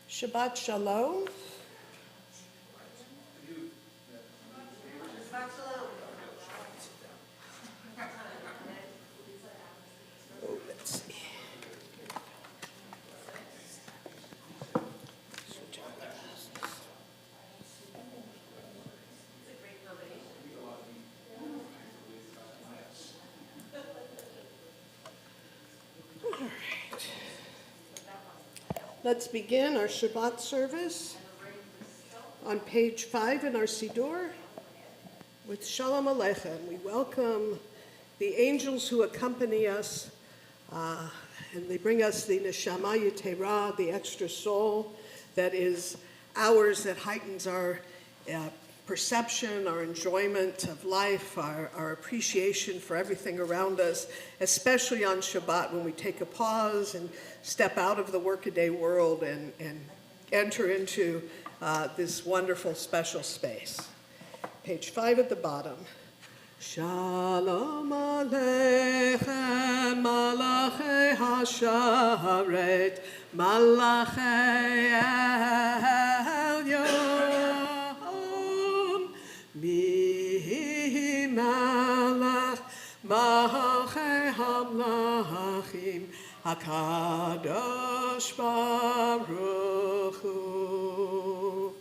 Shabbat Shalom. Oh, let's see. All right. Let's begin our Shabbat service on page 5 in our Siddur with Shalom Aleichem. We welcome the angels who accompany us, and they bring us the Neshama Yetera, the extra soul that is ours, that heightens our perception, our enjoyment of life, our appreciation for everything around us, especially on Shabbat when we take a pause and step out of the workaday world and enter into this wonderful special space. Page 5 at the bottom. Shalom Aleichem, Malachei HaSharet, Malachei Elyon, Mi Malach, Malachei HaMlachim, HaKadosh Baruch Hu.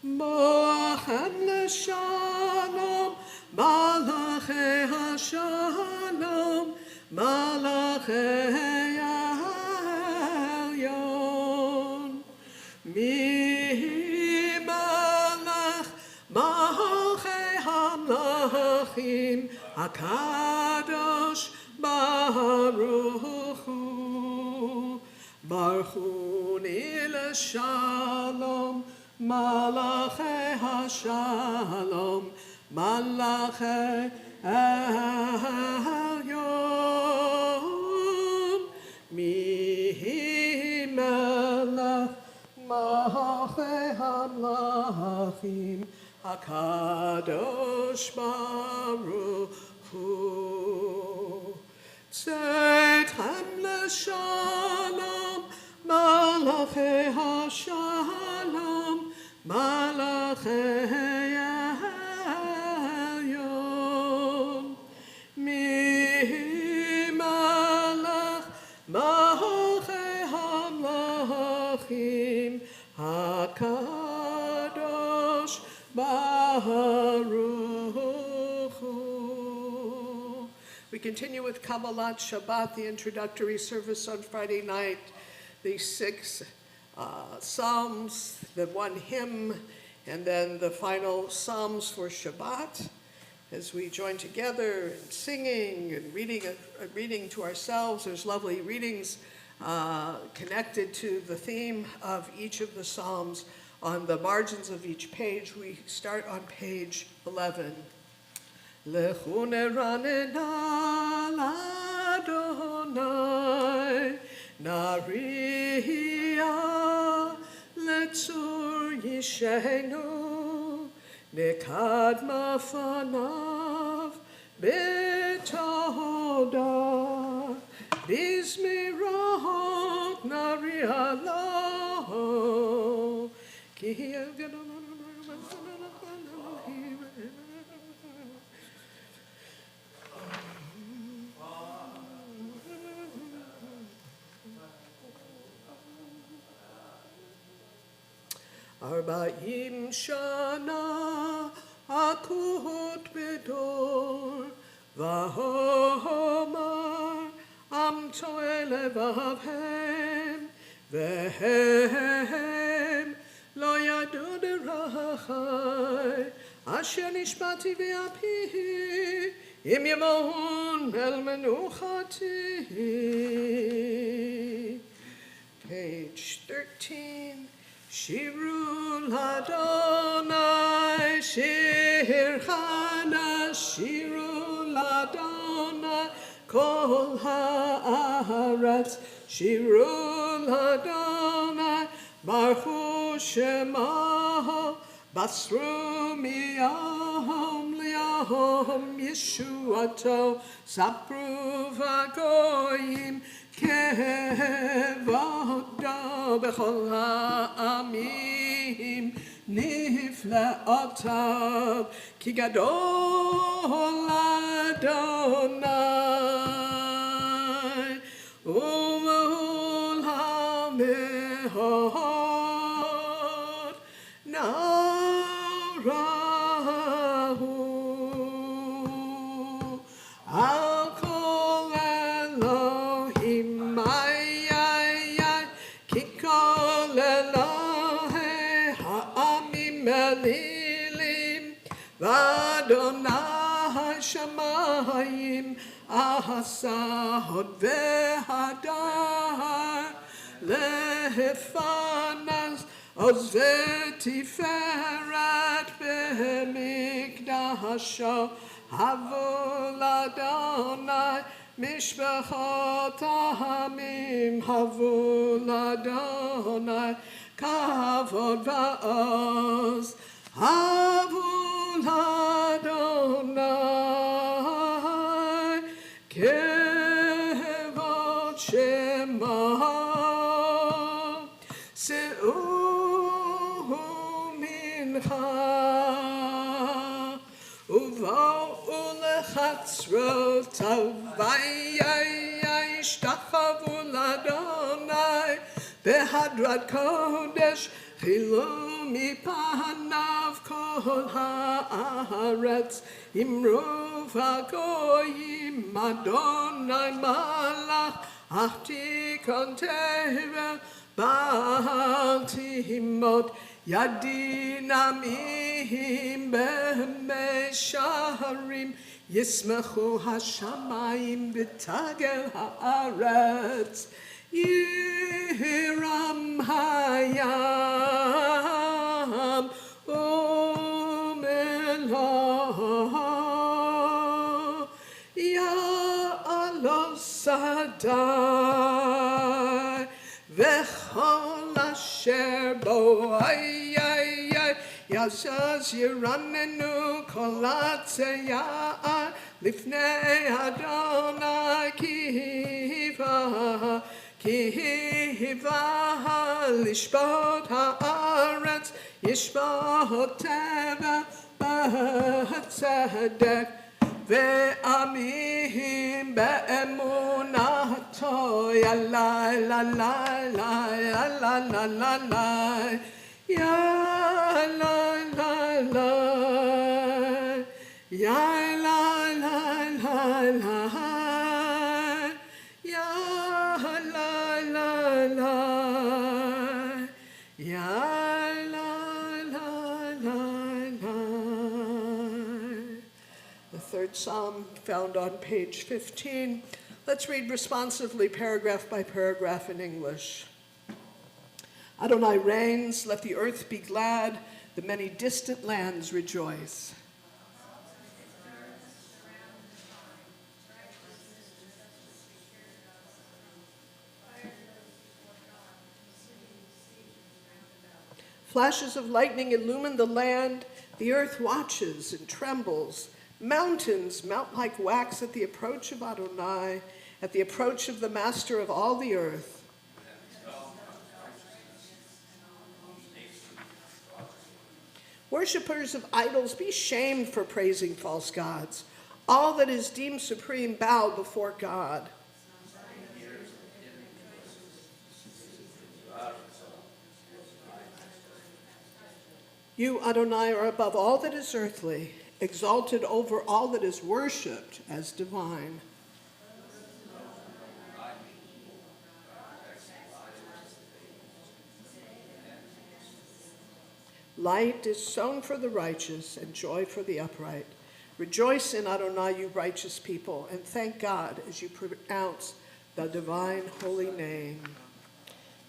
Mochen l'shalom, Malachei HaShalom, Malachei Elyon. Mi Malach, Malachei HaMlachim, HaKadosh Baruch Hu. Baruchuni l'shalom, Malachei HaShalom, Malachei Elyon. Mihi Melech, Malachei HaMlachim, HaKadosh Baruch Hu. Tzedchem l'shalom, Malachei HaShalom, Malachei Elyon. Mihi Malach, Malachei HaMlachim, HaKadosh Baruch Hu. We continue with Kabblat Shabbat, the introductory service on Friday night, the 6 Psalms, the 1 hymn, and then the final Psalms for Shabbat. As we join together in singing and reading to ourselves, there's lovely readings connected to the theme of each of the Psalms on the margins of each page. We start on page 11. Lechu neranena l'Adonai, Nariya letzur yishenu, nekadma fanav betoda, bizmirot nariya lo, ki Arba'im shana akut bedor, v'homar am toel levavhem, v'hem lo yadu derachai, asher nishbati v'api, im yavon el menuchati. Page 13. Shiru l'Adonai, Shir Chana, Shiru l'Adonai, Kol ha'aretz, Shiru l'Adonai, Baruch Shemaho, Basru miyahom liyahom Yeshuato, Sapru v'goyim, Kevodo b'chol ha'amim nifla'otav ki gadol Adonai u'mehul ha'mehod narahu al kol Elohim Elilim, V'Adonai Shamayim, Ahasahod V'Hadar, Lehefanas, Oz V'Tiferet B'Mikdasho, Havul Adonai, Mishpachot Hamim, Havul Adonai, Kavod va'oz, Havul Adonai, Kevod Shema, Se'u mincha, Uva'u lechatzrotav, Vayayay v'ishtachavu l'Adonai behadrat kodesh chilu mipanav kol haaretz imru v'goyim Adonai malach achtikon tevel ba'al timot Yadin amim b'mesharim Yismachu hashamayim b'tagel haaretz Yiram hayam umelah Ya'alo sadai v'chol asher bo Yashas yiranenu kolatze ya'ar lifnei Adonai kiva lishbot haaretz yishbot teva b'tzedek ve'amim be'emunato yalai la la la la la la la ya la la la ya la la la la ya la la la ya la la la la. The third psalm found on page 15. Let's read responsively paragraph by paragraph in English. Adonai reigns, let the earth be glad, the many distant lands rejoice. Flashes of lightning illumine the land, the earth watches and trembles. Mountains melt like wax at the approach of Adonai, at the approach of the master of all the earth. Worshippers of idols, be shamed for praising false gods. All that is deemed supreme bow before God. You, Adonai, are above all that is earthly, exalted over all that is worshipped as divine. Light is sown for the righteous and joy for the upright. Rejoice in Adonai, you righteous people, and thank God as you pronounce the divine holy name.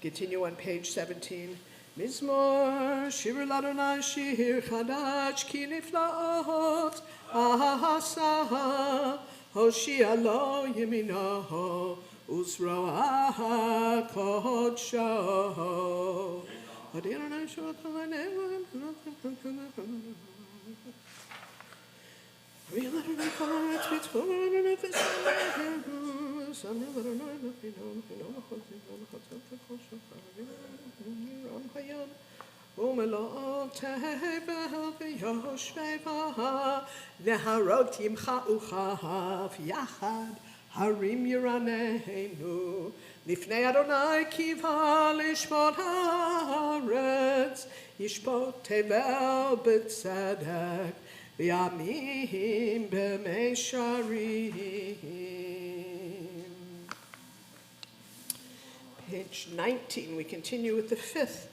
Continue on page 17. Mizmor, Shir l'Adonai, Shir Chadach, Ki niflaot, Ahasa, Hoshia lo yemino, Uzroa kodsho. Neharot yimcha'uchav yachad harim yiraneinu lifnei Adonai kiva lishpot haaretz yishpot tevel b'tzedek v'yamim b'meisharim. Page 19, we continue with the fifth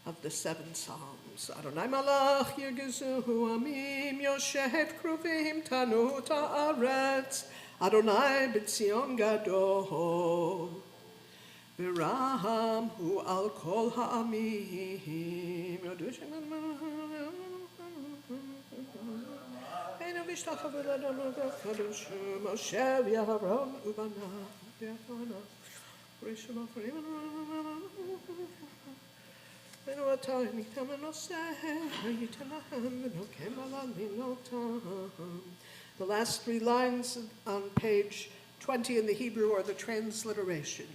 of the 7 Psalms. Adonai malach yirgezu amim yoshev kruvim tanu ta'aretz Adonai b'tzion gadol v'raham hu al kol ha'amim Eino v'ishtachavu l'Adonai kadosh Moshe v'Aaron ubanav v'Achana Rishon Afrim The last 3 lines on page 20 in the Hebrew are the transliteration.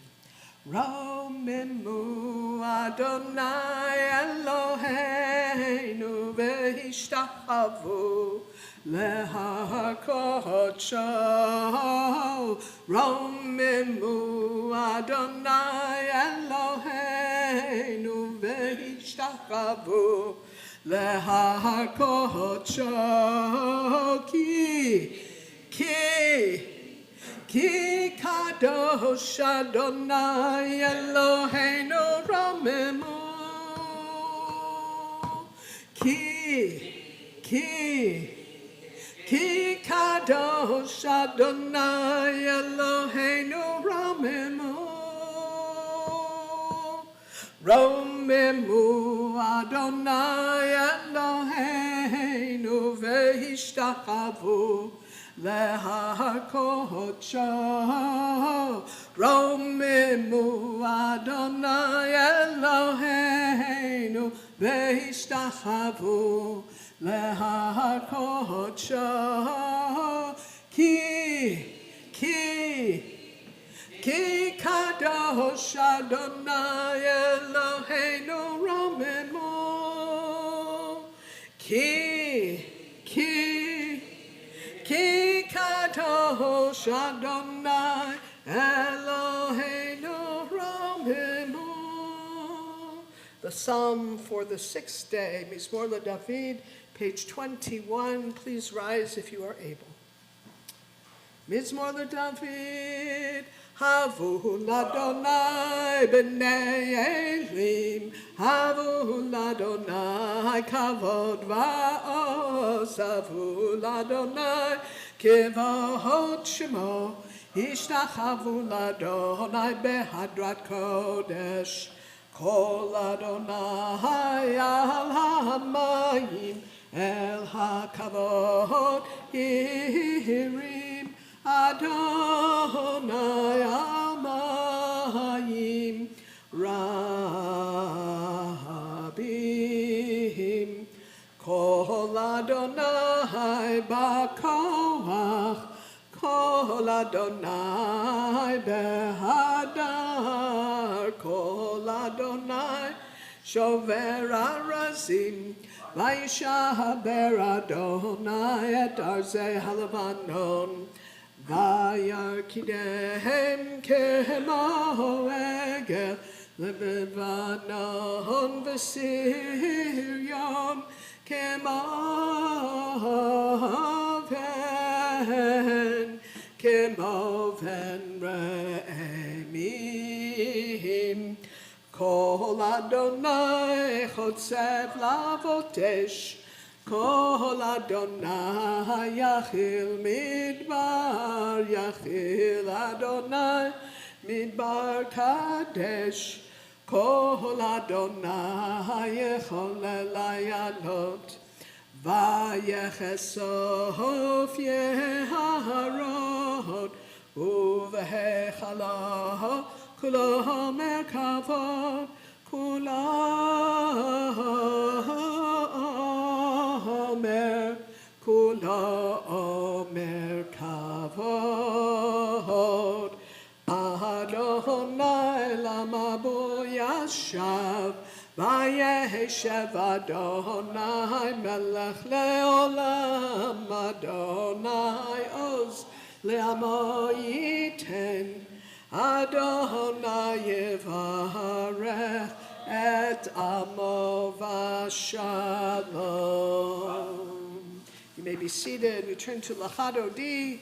Romemu Adonai Eloheinu v'hishtachavu lehakocho romemu Adonai Eloheinu veishtachavu lehakocho ki kadosh Adonai Eloheinu romemu Ki kadosh Adonai Eloheinu romemu Adonai Eloheinu veishtachavu lehakocho romemu Adonai Eloheinu veishtachavu lehakocho ki kadosh Adonai Eloheinu romemu ki kadosh Adonai Eloheinu romemu. The Psalm for the 6th day, Mizmor LeDavid, page 21. Please rise if you are able. Mizmor LeDavid, Havu l'Adonai b'nei Elim, Havu l'Adonai kavod va'os, Havu l'Adonai kivod shemo, Ishtachavu l'Adonai behadrat kodesh, Kol Adonai al hamayim, El hakavod hirim, Adonai amayim rabim, Kol Adonai bakoach, Kol Adonai behadar, Kol Adonai shover arazim, Vayishaber Adonai et arzei halavanon, Vayarkidehem kemo egel, Lebanon v'Sirion kemo ven re'emim, Kol Adonai chotzev lavotesh, Kol Adonai yachil midbar, Yachil Adonai midbar kadesh, Kol Adonai yecholel layalot, Vayechesof yeharot, Uvehechalaho Kulo merkavod, Kulo merkavod, Adonai lama bo yashav, Vayeshev Adonai melech leolam, Adonai oz le'amo yiten, Adonai yevarech et amo v'shalom. You may be seated. We turn to Lachado D,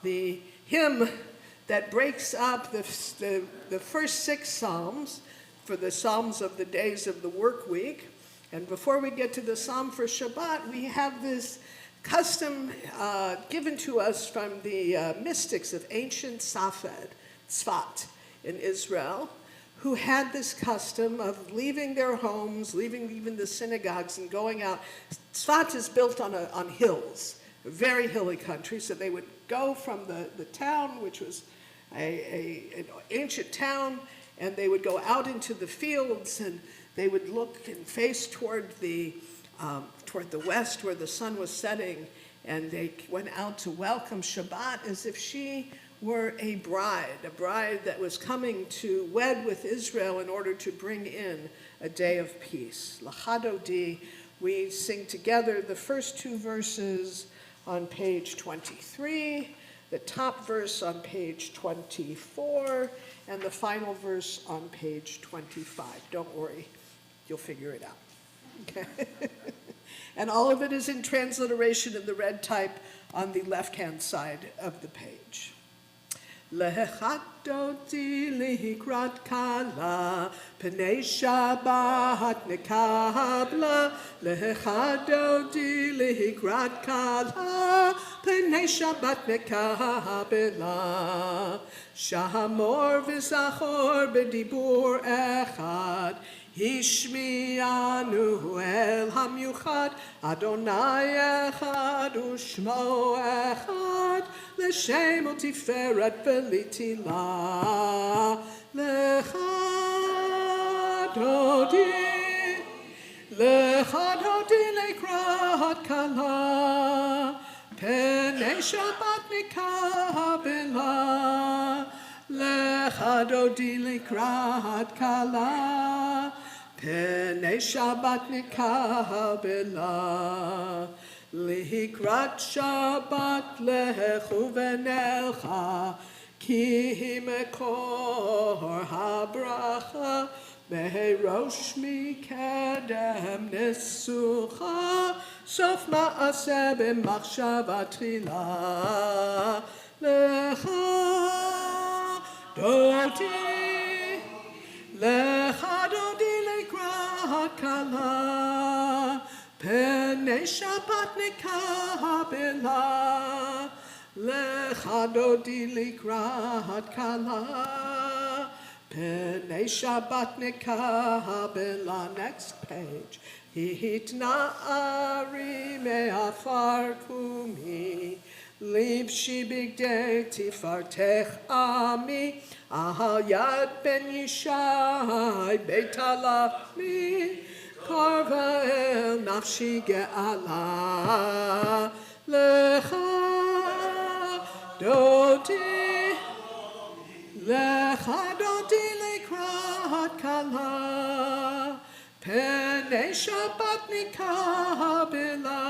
the hymn that breaks up the first 6 psalms for the psalms of the days of the work week. And before we get to the psalm for Shabbat, we have this custom given to us from the mystics of ancient Tzfat in Israel, who had this custom of leaving their homes, leaving even the synagogues and going out. Tzfat is built on hills, a very hilly country, so they would go from the town, which was an ancient town, and they would go out into the fields, and they would look and face toward the west where the sun was setting, and they went out to welcome Shabbat as if she were a bride that was coming to wed with Israel in order to bring in a day of peace. Lachado Di, we sing together the first 2 verses on page 23, the top verse on page 24, and the final verse on page 25. Don't worry, you'll figure it out. Okay? And all of it is in transliteration in the red type on the left-hand side of the page. Lechadoti likrat kala, pnei Shabbat nekabla. Lechadoti likrat kala, pnei Shabbat nekabla. Shahamor v'zachor b'dibur echad. Hishmi'anu el hamyuchad, Adonai echad u'shmo echad, l'shem u'tiferet v'litila, lechad hodi lekrat kala, penei Shabbat nikabela, lechad hodi lekrat kala, Penei Shabbat nikabela, likrat Shabbat lechu v'nelcha, ki mekor habracha, merosh mikedem nesucha, sof ma'aseh b'machshava tchila, lecha doti lekrat kala, penei Shabbat nekabela, lecha doti lekrat kala, penei Shabbat nekabela. Next page. Hitna'ari me'afar kumi, Libshi bigdei tifartech ami, Ahal yad ben Yishai beit halachmi, Karva el nafshi ge'ala, Lecha doti lekrat kala, Penei Shabbat nikabela,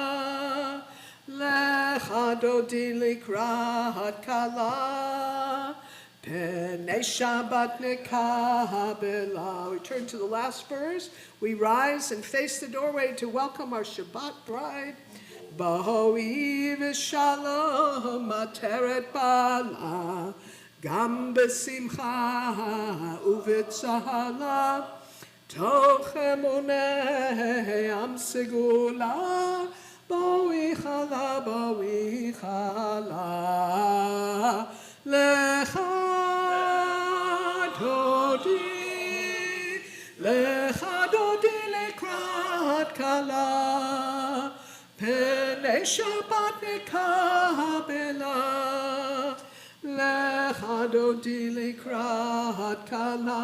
Lecha doti lekrat kala, Penei Shabbat nekabela. We turn to the last verse. We rise and face the doorway to welcome our Shabbat bride. B'hoi v'shalom ateret bala, gam b'simcha u'v'tzahala, toch emunei am segula, b'hoi chala, Lecha doti lekrat kala, penei Shabbat nekabela, lecha doti lekrat kala,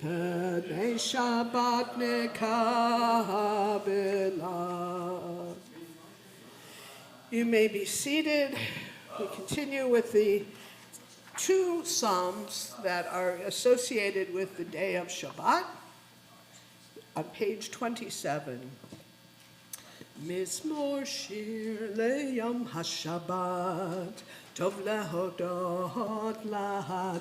penei Shabbat nekabela. You may be seated. We continue with the two psalms that are associated with the day of Shabbat. On page 27, Mizmor shir leyom hashabbat, tov lehodot lahadonai,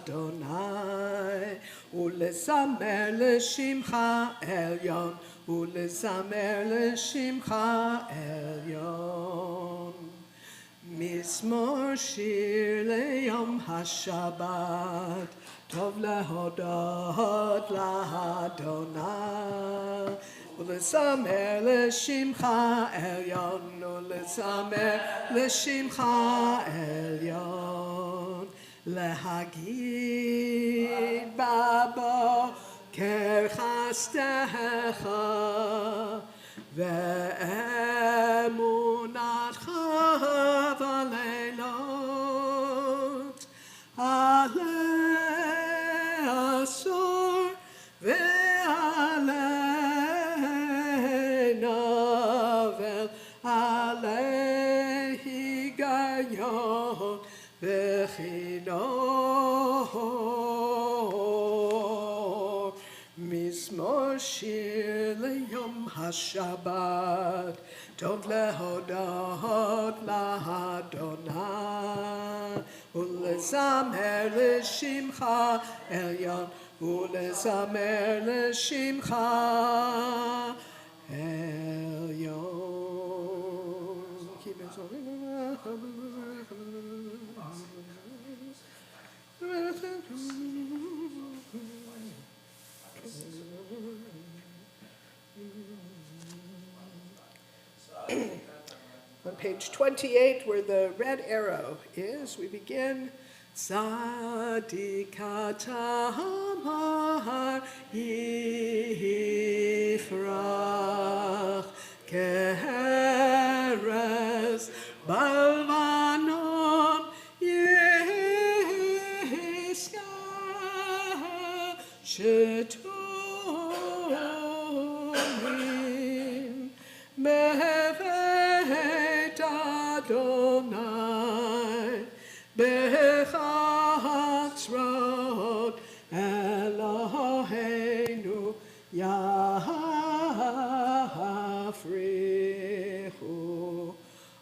ulezamer leshimcha elyon, ulezamer leshimcha elyon. Mizmor shir leyom hashabbat, tov lehodot lahadonai, ulezamer leshimcha elyon, ulezamer leshimcha elyon. Lehagid baboker chastecha, ve'emunatcha v'leilot, alei asor ve'alei novel, alei higayon v'chinor. Mizmor shir leyom השבת, טוב להודות לאדוני, ולזמר לשמך עליון, ולזמר לשמך עליון. On page 28, where the red arrow is, we begin. Tzadik tamar yifrach keres balvanon yiska shetumin bevet Adonai bechatzrot Eloheinu yafrichu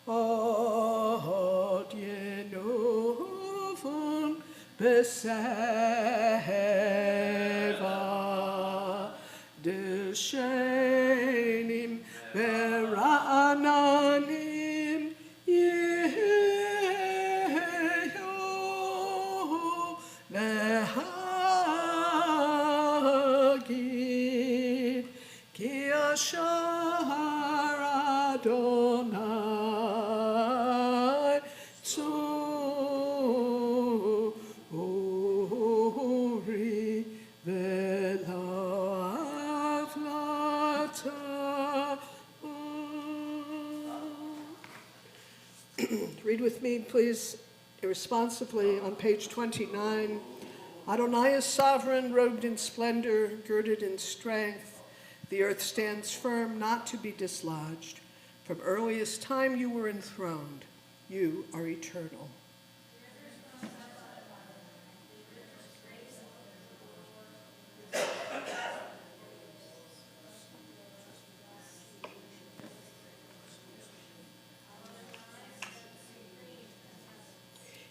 od yenuvun beseva deshenim bera'ananim Lehagid ki ashar Adonai tzuri velo avlata. Read with me, please, irresponsibly on page 29. Adonai is sovereign, robed in splendor, girded in strength. The earth stands firm, not to be dislodged. From earliest time you were enthroned. You are eternal.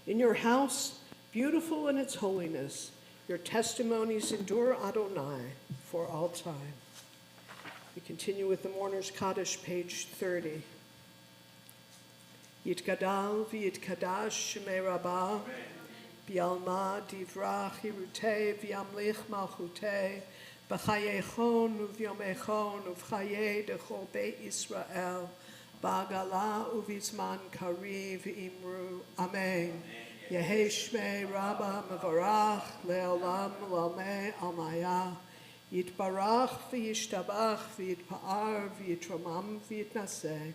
In your house, beautiful in its holiness, your testimonies endure, Adonai, for all time. We continue with the Mourner's Kaddish, page 30. Yitgadal v'yitkadash shemei Rabbah, bi'alma divrach hirutei v'yamlich malchutei, b'chayechon u'v'yomechon u'v'chayei dechol beit Yisrael, ba'agala u'v'zman kari v'imru. Amen. Yehei shmei Rabbah mevarach le'olam l'almei almaya. Yitbarach v'yishtabach v'yitpa'ar v'yitramam v'yitnaseh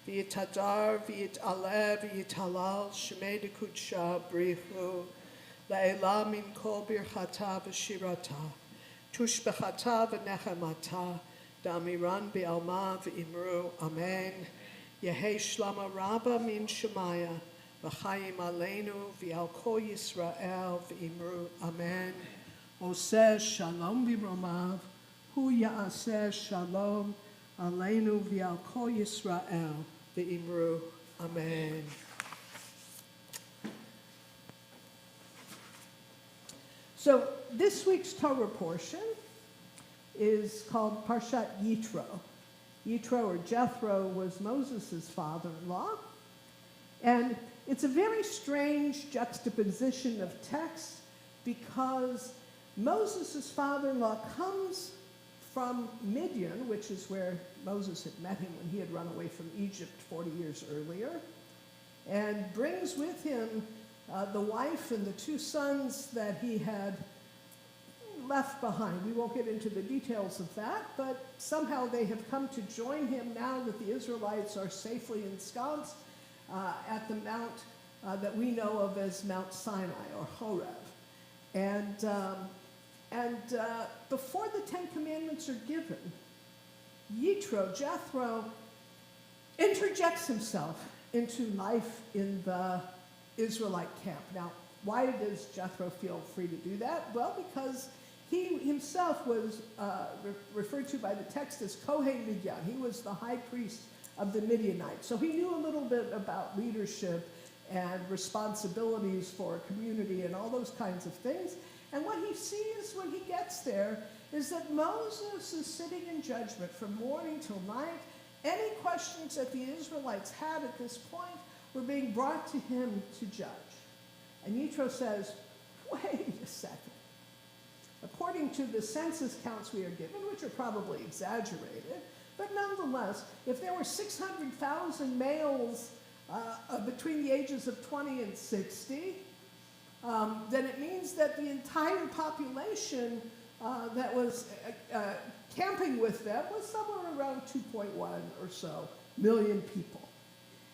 v'yitadar v'yitaleh v'yitalal shemei dekudsha brichu le'elam min kol birchata v'shirata tushbechata v'nechemata da'amiran bi'alma v'imru. Amen. Yehei shlama Rabbah min shemaya v'chayim aleinu v'al kol Yisrael v'imru. Amen. Oseh shalom b'romav, hu ya'aseh shalom aleinu v'al kol Yisrael v'imru. Amen. So this week's Torah portion is called Parshat Yitro. Yitro, or Jethro, was Moses' father-in-law. And it's a very strange juxtaposition of text because Moses' father-in-law comes from Midian, which is where Moses had met him when he had run away from Egypt 40 years earlier, and brings with him the wife and the two sons that he had left behind. We won't get into the details of that, but somehow they have come to join him now that the Israelites are safely ensconced at the mount that we know of as Mount Sinai, or Horeb. And before the Ten Commandments are given, Jethro, interjects himself into life in the Israelite camp. Now, why does Jethro feel free to do that? Well, because he himself was referred to by the text as Kohen Midian. He was the high priest of the Midianites. So he knew a little bit about leadership and responsibilities for a community and all those kinds of things. And what he sees when he gets there is that Moses is sitting in judgment from morning till night. Any questions that the Israelites had at this point were being brought to him to judge. And Yitro says, wait a second. According to the census counts we are given, which are probably exaggerated, but nonetheless, if there were 600,000 males between the ages of 20 and 60, then it means that the entire population that was camping with them was somewhere around 2.1 or so million people.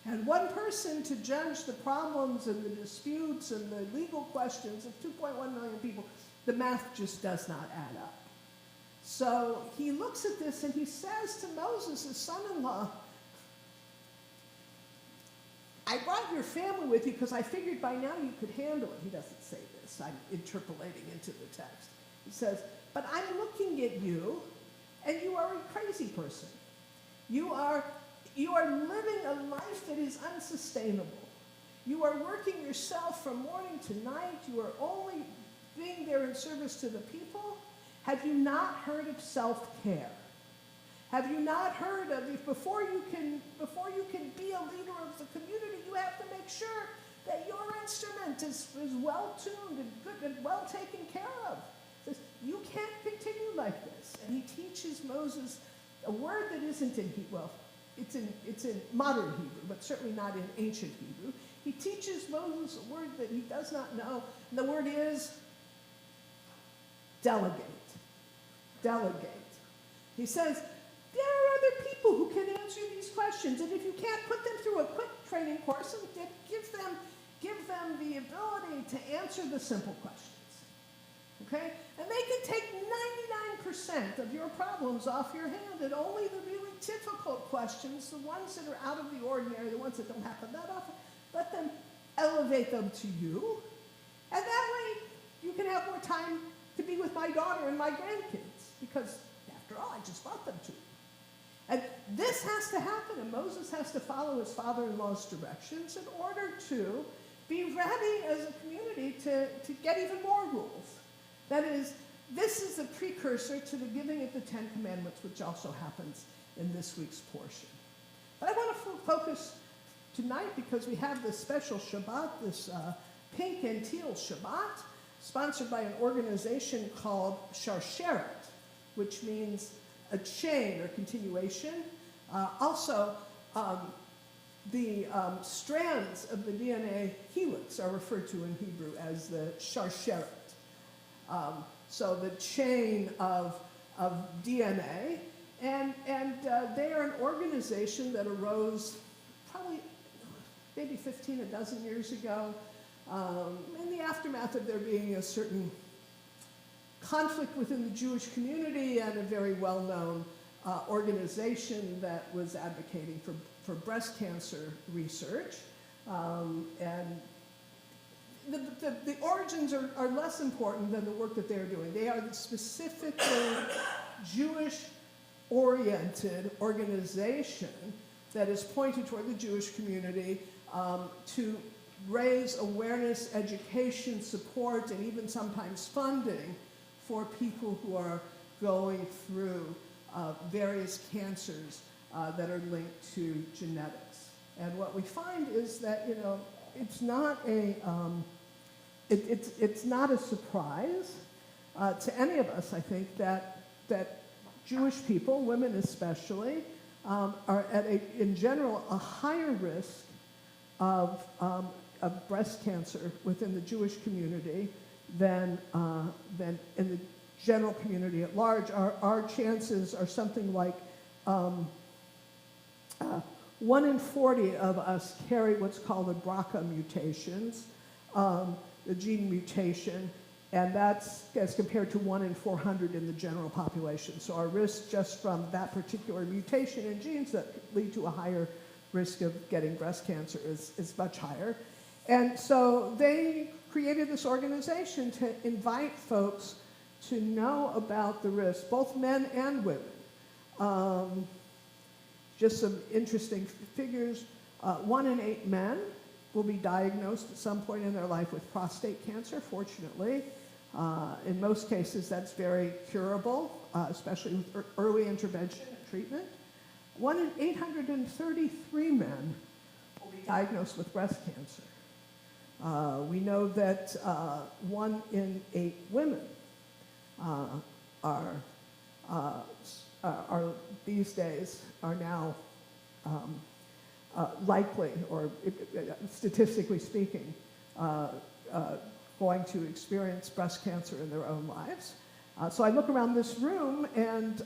And one person to judge the problems and the disputes and the legal questions of 2.1 million people, the math just does not add up. So he looks at this and he says to Moses, his son-in-law, I brought your family with you because I figured by now you could handle it. He doesn't say this. I'm interpolating into the text. He says, but I'm looking at you, and you are a crazy person. You are living a life that is unsustainable. You are working yourself from morning to night. You are only being there in service to the people. Have you not heard of self-care? Have you not heard of, if before you can be a leader of the community, you have to make sure that your instrument is well-tuned and good and well taken care of. He says, you can't continue like this. And he teaches Moses a word that isn't in Hebrew. Well, it's in modern Hebrew, but certainly not in ancient Hebrew. He teaches Moses a word that he does not know, and the word is delegate. Delegate. He says, there are other people who can answer these questions, and if you can't put them through a quick training course, and give them the ability to answer the simple questions. Okay? And they can take 99% of your problems off your hand, and only the really difficult questions, the ones that are out of the ordinary, the ones that don't happen that often, let them elevate them to you, and that way you can have more time to be with my daughter and my grandkids, because after all, I just brought them to you. And this has to happen, and Moses has to follow his father-in-law's directions in order to be ready as a community to get even more rules. That is, this is the precursor to the giving of the Ten Commandments, which also happens in this week's portion. But I want to focus tonight, because we have this special Shabbat, this pink and teal Shabbat, sponsored by an organization called Sharsheret, which means a chain or continuation. Also, the strands of the DNA helix are referred to in Hebrew as the Sharsheret. So the chain of DNA, and they are an organization that arose probably maybe 15 a dozen years ago, in the aftermath of there being a certain conflict within the Jewish community and a very well-known organization that was advocating for breast cancer research. And the origins are less important than the work that they're doing. They are the specifically Jewish-oriented organization that is pointed toward the Jewish community to raise awareness, education, support, and even sometimes funding for people who are going through various cancers that are linked to genetics. And what we find is that, it's not a surprise to any of us, I think, that Jewish people, women especially, are at in general a higher risk of breast cancer within the Jewish community than in the general community at large. Our chances are something like 1 in 40 of us carry what's called the BRCA mutations, the gene mutation, and that's as compared to 1 in 400 in the general population. So our risk just from that particular mutation in genes that lead to a higher risk of getting breast cancer is much higher. And so they created this organization to invite folks to know about the risks, both men and women. Just some interesting figures. 1 in 8 men will be diagnosed at some point in their life with prostate cancer, fortunately. In most cases, that's very curable, especially with early intervention and treatment. 1 in 833 men will be diagnosed with breast cancer. We know that 1 in 8 women are these days are now likely, or statistically speaking, going to experience breast cancer in their own lives. So I look around this room, and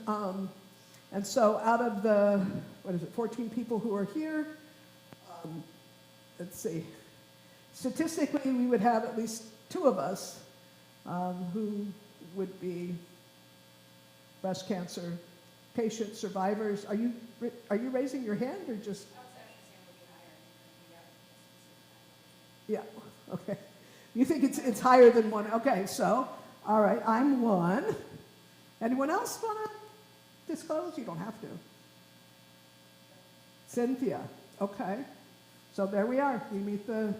so out of the 14 people who are here, let's see, statistically we would have at least 2 of us who would be breast cancer patient survivors. Are you raising your hand, or just? Yeah. Okay. You think it's higher than 1? Okay. So, all right. I'm 1. Anyone else want to disclose? You don't have to. Cynthia. Okay. So there we are. We meet the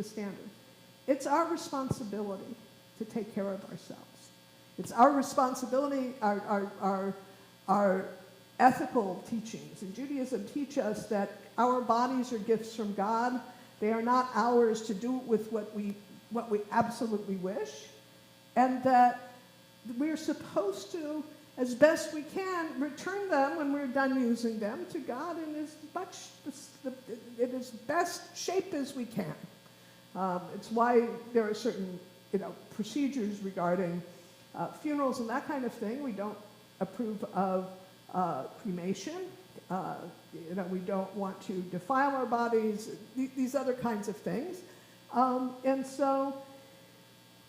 standard. It's our responsibility to take care of ourselves. It's our responsibility. Our ethical teachings in Judaism teach us that our bodies are gifts from God. They are not ours to do with what we absolutely wish, and that we're supposed to, as best we can, return them when we're done using them to God in as best shape as we can. It's why there are certain procedures regarding funerals and that kind of thing. We don't approve of cremation. We don't want to defile our bodies, these other kinds of things. And so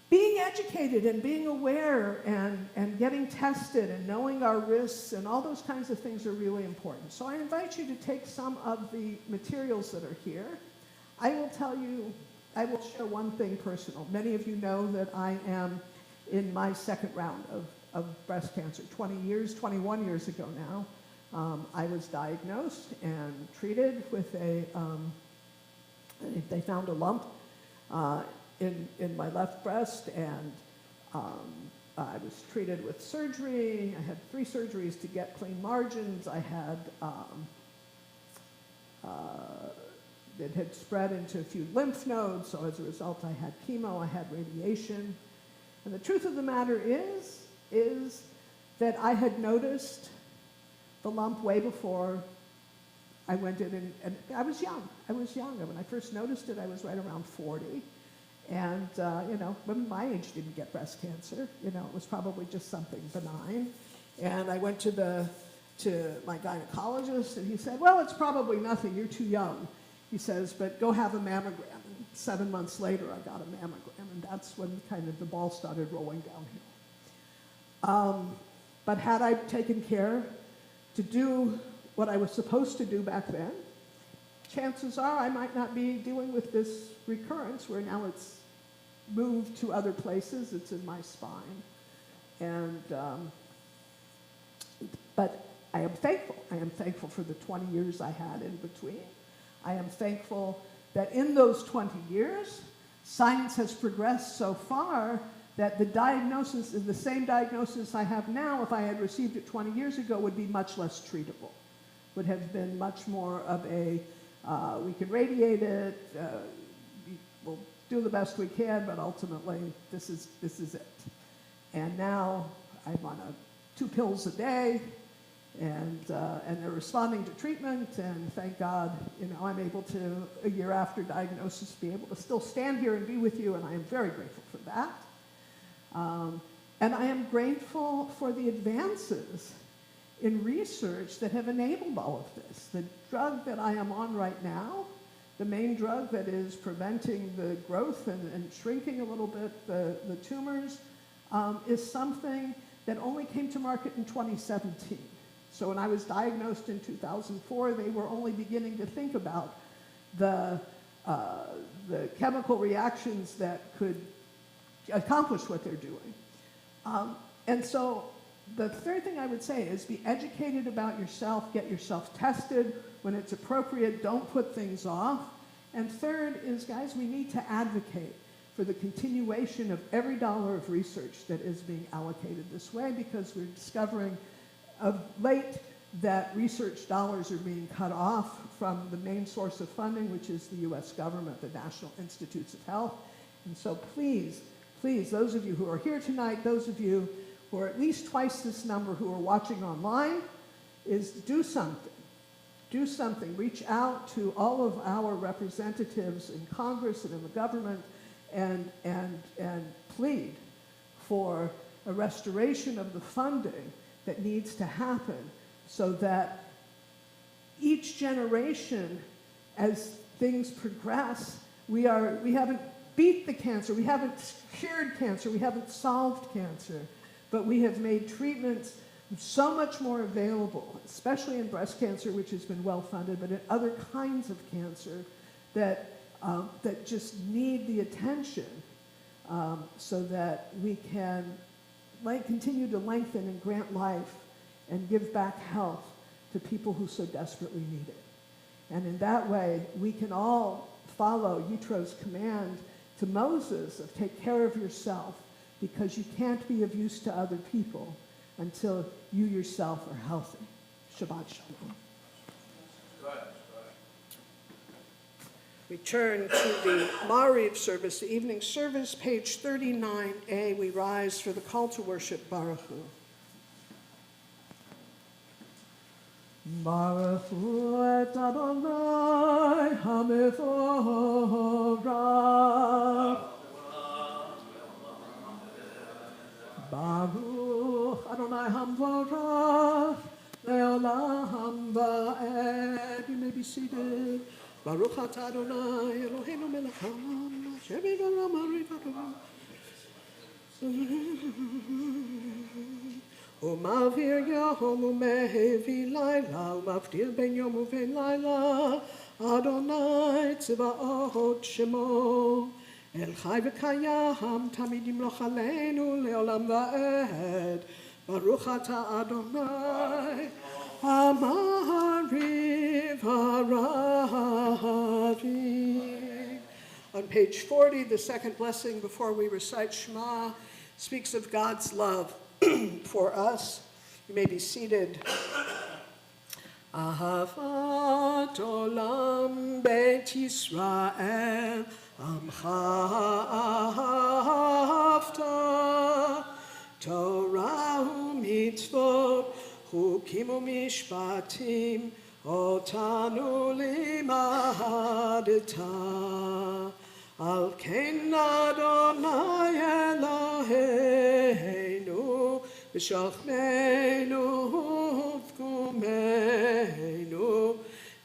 being educated and being aware and getting tested and knowing our risks and all those kinds of things are really important. So I invite you to take some of the materials that are here. I will share one thing personal. Many of you know that I am in my 2nd round of breast cancer. 21 years ago now, I was diagnosed and treated with they found a lump in my left breast, and I was treated with surgery. I had 3 surgeries to get clean margins. I had, it had spread into a few lymph nodes, so as a result I had chemo, I had radiation. And the truth of the matter is that I had noticed the lump way before I went in, and I was young. When I first noticed it, I was right around 40. And, women my age didn't get breast cancer. It was probably just something benign. And I went to my gynecologist, and he said, well, it's probably nothing. You're too young. He says, but go have a mammogram. And 7 months later, I got a mammogram, and that's when kind of the ball started rolling downhill. But had I taken care to do what I was supposed to do back then, chances are I might not be dealing with this recurrence, where now it's moved to other places. It's in my spine. And, but I am thankful. I am thankful for the 20 years I had in between. I am thankful that in those 20 years, science has progressed so far that the diagnosis, the same diagnosis I have now, if I had received it 20 years ago, would be much less treatable. Would have been much more of a, we can radiate it, we'll do the best we can, but ultimately this is it. And now I'm on 2 pills a day, and they're responding to treatment, and thank God, I'm able to, a year after diagnosis, be able to still stand here and be with you, and I am very grateful for that. And I am grateful for the advances in research that have enabled all of this. The drug that I am on right now, the main drug that is preventing the growth and shrinking a little bit the tumors, is something that only came to market in 2017. So when I was diagnosed in 2004, they were only beginning to think about the chemical reactions that could accomplish what they're doing. And so the third thing I would say is be educated about yourself, get yourself tested. When it's appropriate, don't put things off. And third is, guys, we need to advocate for the continuation of every dollar of research that is being allocated this way, because we're discovering of late that research dollars are being cut off from the main source of funding, which is the US government, the National Institutes of Health. And so please, please, those of you who are here tonight, those of you who are at least twice this number who are watching online, is do something. Do something. Reach out to all of our representatives in Congress and in the government and plead for a restoration of the funding that needs to happen so that each generation, as things progress, we haven't beat the cancer, we haven't cured cancer, we haven't solved cancer, but we have made treatments so much more available, especially in breast cancer, which has been well funded, but in other kinds of cancer that just need the attention so that we can continue to lengthen and grant life and give back health to people who so desperately need it. And in that way, we can all follow Yitro's command to Moses of take care of yourself, because you can't be of use to other people until you yourself are healthy. Shabbat Shalom. We turn to the Mariv service, the evening service, page 39a. We rise for the call to worship, Baruch Hu. Baruch Hu et Adonai HaMevorach. Baruch Adonai HaMevorach Le'olam Va'ed. You may be seated. Baruch atah Adonai Eloheinu melech haolam asher b'dvaro ma'arifato. ומעביר יום ומהביא לילה, ומבדיל בין יום ובין לילה, אדוני צבאות שמו. אל חי וקיים, תמיד ימלוך עלינו לעולם ועד. ברוך אתה אדוני, המעריב הרבים. On page 40, the second blessing before we recite Shema speaks of God's love for us. You may be seated. Ahavat olam beit Yisrael, amcha ahavta, Torah u'mitzvot, chukim u'mishpatim, otanu limadta. Al ken Adonai Eloheinu, b'shachmeinu v'kumeinu,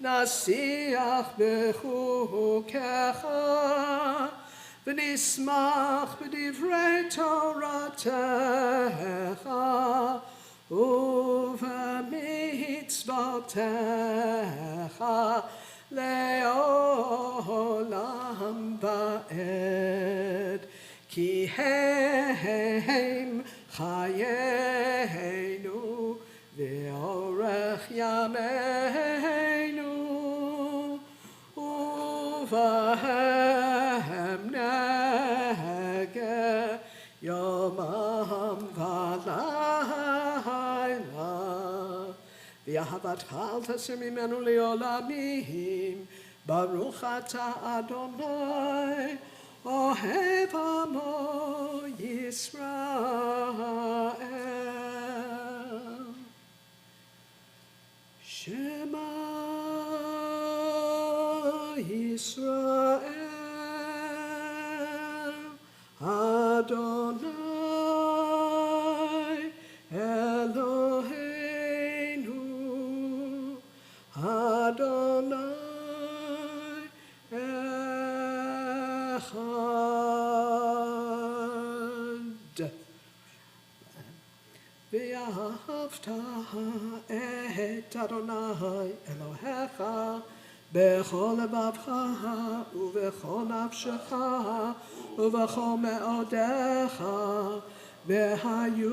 nasiach b'chukecha, v'nismach b'divrei Toratecha, uv'mitzvotecha, Le'olam va'ed, ki heim chayeinu, ve'orech yameinu, uvahem nege yomam v'layla. V'ahavatcha al tasir mimenu le'olamim, Baruch atah Adonai, ohev amo Yisrael. Shema Yisrael, Adonai Eloheinu, Adonai Echad. Ve'ahavta et Adonai Elohecha b'chol levavcha u'v'chol nafshecha u'v'chol me'odecha והיו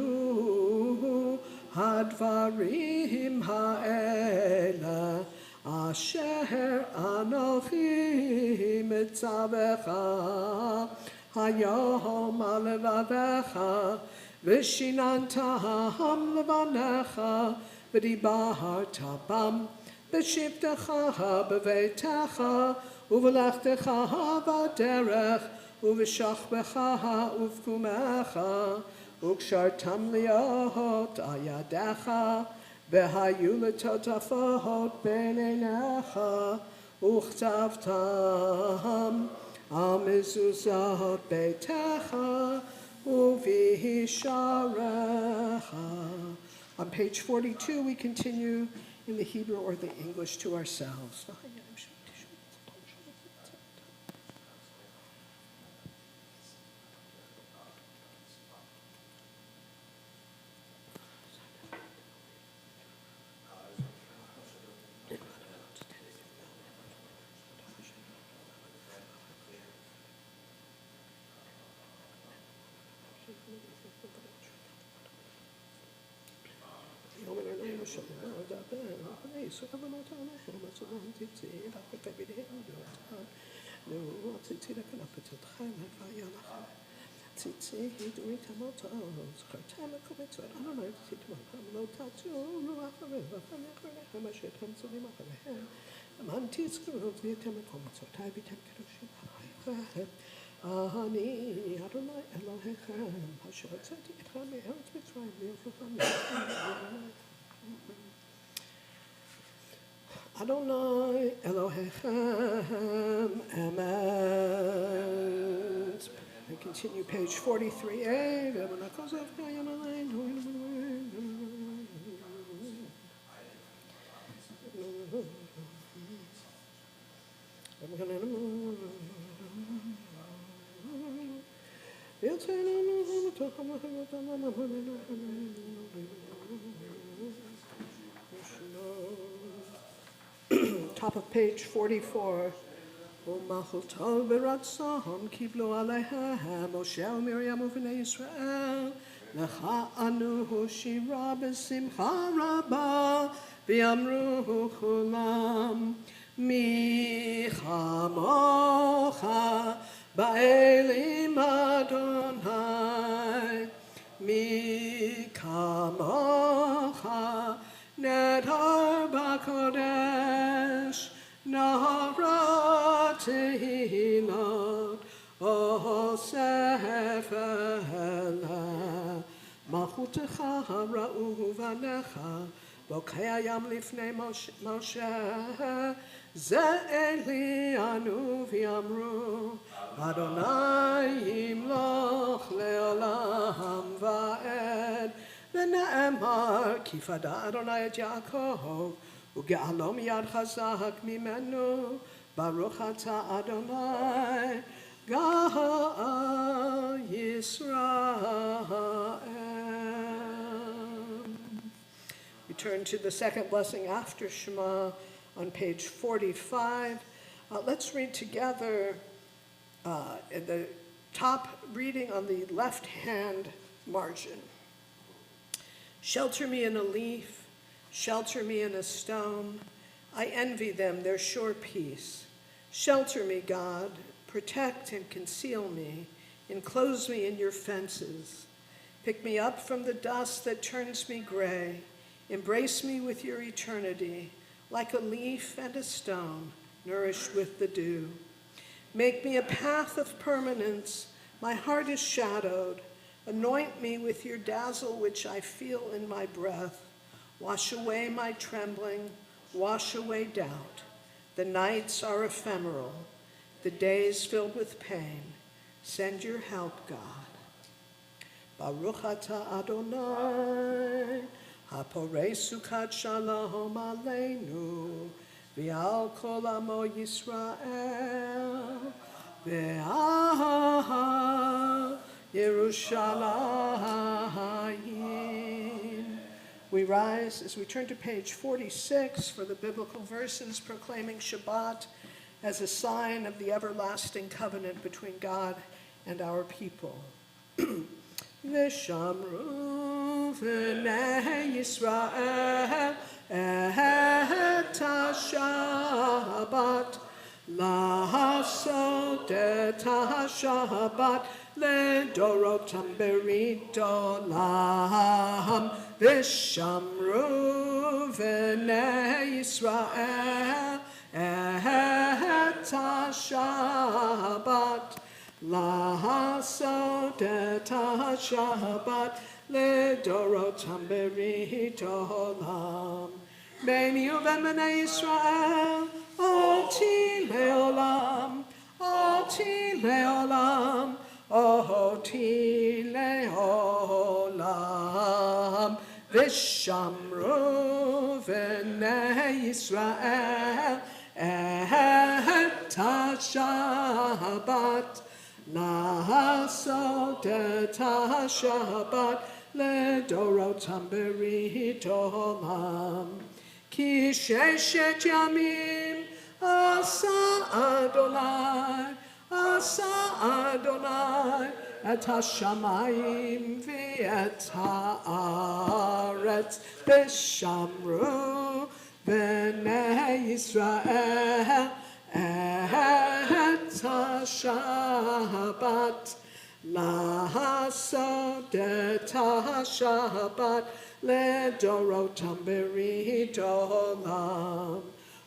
הדברים האלה אשר אנוכי מצווך היום על לבביך ושיננתם לבניך ודיברת בם בשבתך בביתך ובלכתך בדרך ובשכבך ובקומך וקשרתם להיות על ידיך והיו לטוטפות בין עיניך וכתבתם על מזוזות ביתך ובשעריך. On page 42 we continue in the Hebrew or the English to ourselves. אני אדוני אלוהיכם אשר הוצאתי אתכם מארץ מצרים ליושבכם אדוני אלוהיכם emet. We continue page 43a. Top of page 44. ומחלתו ברצון קיבלו עליהם משה ומרים ובני ישראל לך ענו שירה בשמחה רבה ואמרו כולם מי כמוך באלים אדוני מי כמוך נדר בקודש נהר תהילות אוסף אלה מלכותך ראו בניך בוקע ים לפני משה זה אלי אנו ויאמרו אדוני ימלוך לעולם ועד ונאמר כי פדה אדוני את יעקב וגאלו מיד חזק ממנו ברוך אתה אדוני גאל ישראל. We turn to the second blessing after Shema on page 45. Let's read together in the top reading on the left hand margin. Shelter me in a leaf, shelter me in a stone. I envy them their sure peace. Shelter me, God, protect and conceal me, enclose me in your fences. Pick me up from the dust that turns me gray. Embrace me with your eternity, like a leaf and a stone, nourished with the dew. Make me a path of permanence. My heart is shadowed. Anoint me with your dazzle, which I feel in my breath. Wash away my trembling. Wash away doubt. The nights are ephemeral. The days filled with pain. Send your help, God. Baruch atah Adonai, haporei sukat shalom aleinu, v'al kol amo Yisrael, v'al Yerushalayim. We rise as we turn to page 46 for the biblical verses proclaiming Shabbat as a sign of the everlasting covenant between God and our people. V'shamru v'nei Yisrael et ha-Shabbat לעשות את השבת לדורותם ברית עולם ושמרו בני ישראל את השבת לעשות את השבת לדורותם ברית עולם ביני ובין בני ישראל אותי לעולם, אותי לעולם, אותי לעולם. ושמרו בני ישראל את השבת, לעשות את השבת לדורותם ברית עולם. כי ששת ימים עשה אדוני את השמיים ואת הארץ ושמרו בני ישראל את השבת לעשות את השבת לדורותם ברית עולם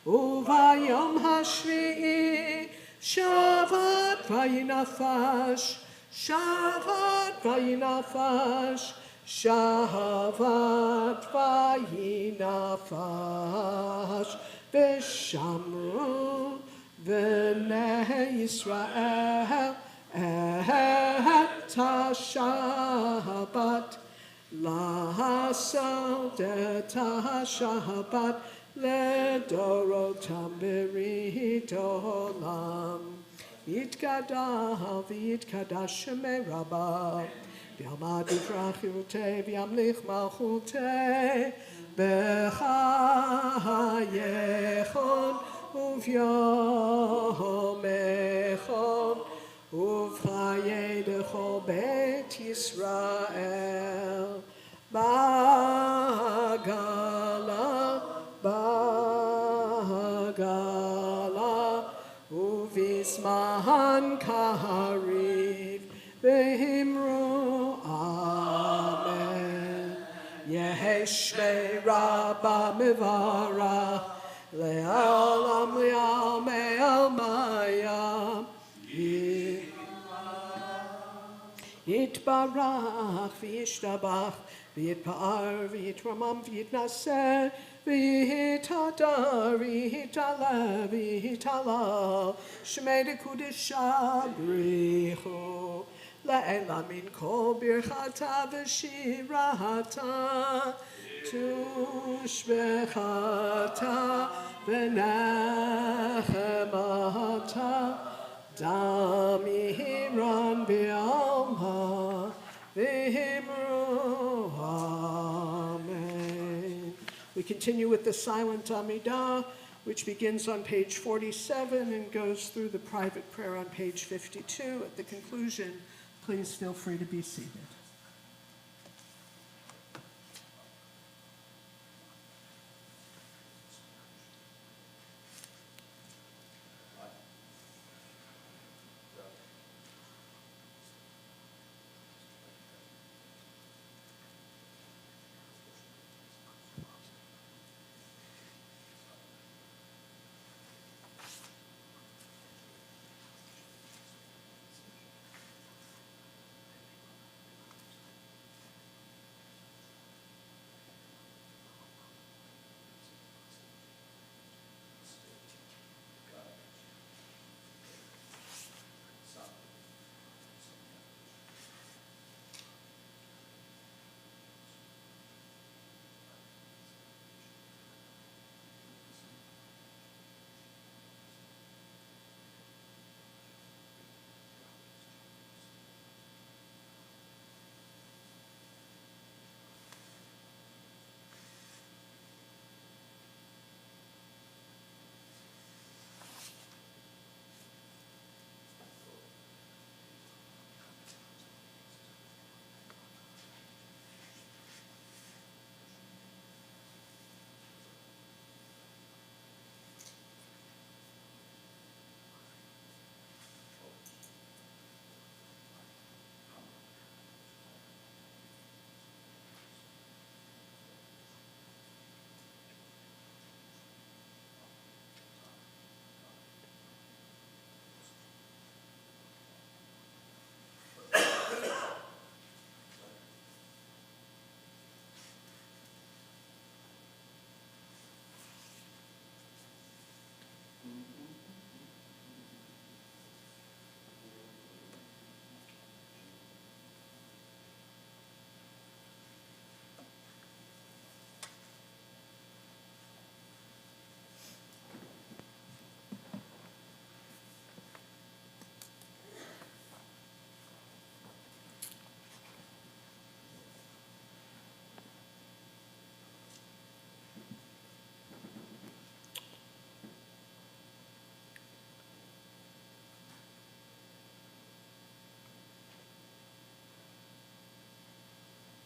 וביום השביעי שבת וינפש שבת וינפש שבת וינפש ושמרו בני ישראל את השבת לעשות את השבת לדורותם ברית עולם. יתגדל ויתקדש שמי רבה, וילמד יפרח חירותי וימליך מלכותי, בחייכון וביומכון, ובחיי לכל בית ישראל, בגלה ובזמן קריב ואמרו אמן. יהי שמי רבה מברך לעולם לעלמי עלמיה. יתברך וישתבח ויתפאר ויתרומם ויתנשא ויתהדר ויתעלה ויתהלל שמי לקודשה בריחו לעילה מן כל ברכתה ושירתה תושבחתה ונחמתה דמירן בעלמא ואמרו amen. We continue with the silent Amidah, which begins on page 47 and goes through the private prayer on page 52. At the conclusion, please feel free to be seated.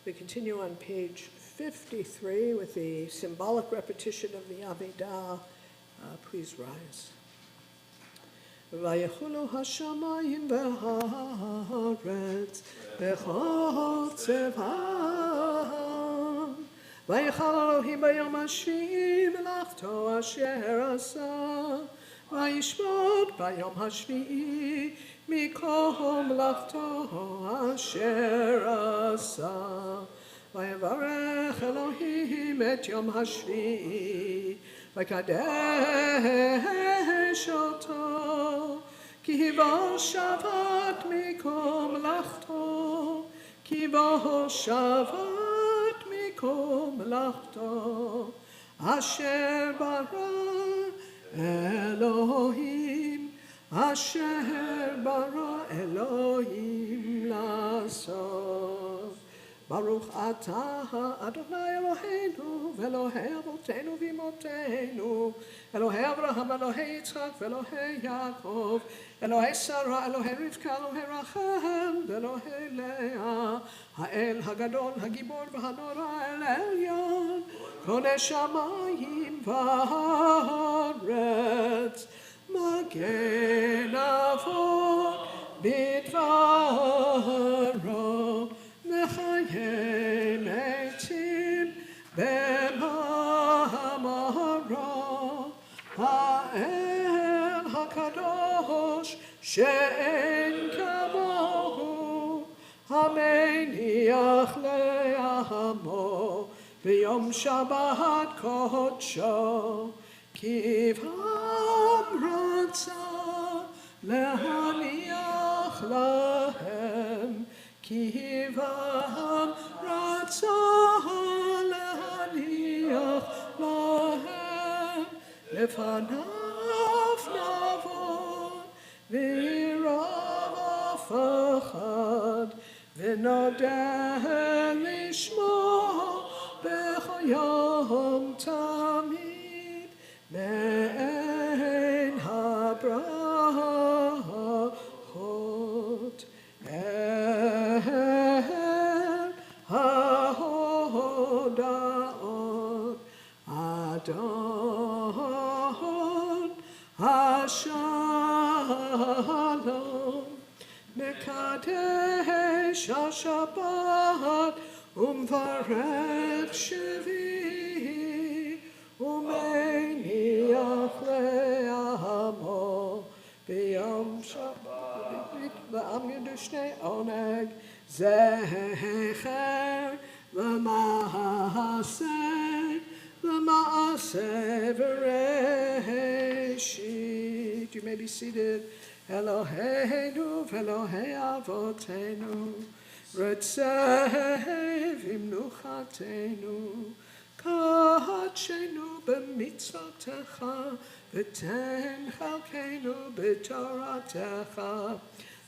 we continue on page 53 with the symbolic repetition of the Amidah. Please rise. ויחולו השמיים והארץ בכל צבעם. ויחל אלוהים ביום השביעי מלאכתו אשר עשה. וישמות ביום השביעי מכל מלאכתו אשר עשה. ויברך אלוהים את יום השביעי ויקדש אותו, כי בו שבת מכל מלאכתו, כי בו שבת מכל מלאכתו, אשר ברא אלוהים, אשר ברא אלוהים לעשות. ברוך אתה אדוני אלוהינו ואלוהי אבותינו ואמותינו, אלוהי אברהם, אלוהי יצחק ואלוהי יעקב, אלוהי שרה, אלוהי רבקה, אלוהי רחל ואלוהי לאה, האל הגדול, הגיבור והנורא, אל העליון, קונה שמיים וארץ, מגן אבות בדברו, מחיי מתים במאמרו, האל הקדוש שאין כמוהו, המניח לעמו ביום שבת קודשו, כי בם רצה להניח להם, כי בם רצה להניח להם, לפניו נבוא וירא ופחד, ונודה לשמו בכל יום תמיד, מעין הברכות. ההודעות אדון השלום, מקדש השבת ומברך שביעי, ומניח לעמו ביום שבת לעם ידעו שני עונג, זכר למעשה, למעשה וראשית. You may be seated. אלוהינו ואלוהי אבותינו, רצה במנוחתנו, קדשנו במצוותיך, ותן חלקנו בתורתך,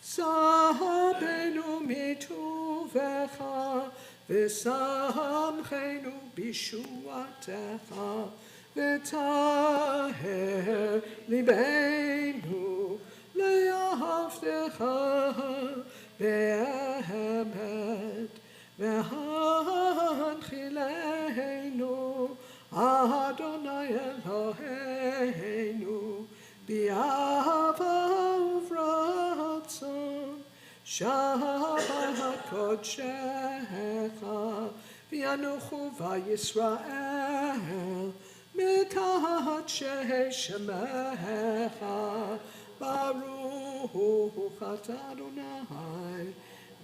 סבנו מטובך, ושמחנו בישועתך, וטהר ליבנו לעבדך באמת, והנחילנו אדוני אלוהינו באהבה וברצון, שבת קודשך, וינוחו וישראל מקדשי שמך, ברוך אתה אדוני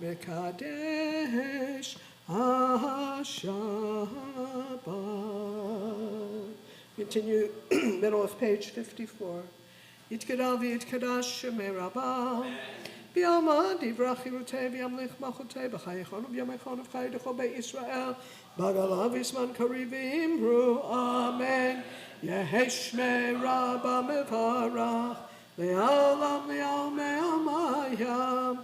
מקדש השבת. Continue, middle of page 54. יתגדל ויתקדש שמי רבה, ביעמד יברח חירותי וימליך מלכותי בחייכון ובימיכון ובחייכו בישראל, בגלה וזמן קריב ואמרו אמן. יהי שמי רבה מברך לעולם לעלמי עלמיים.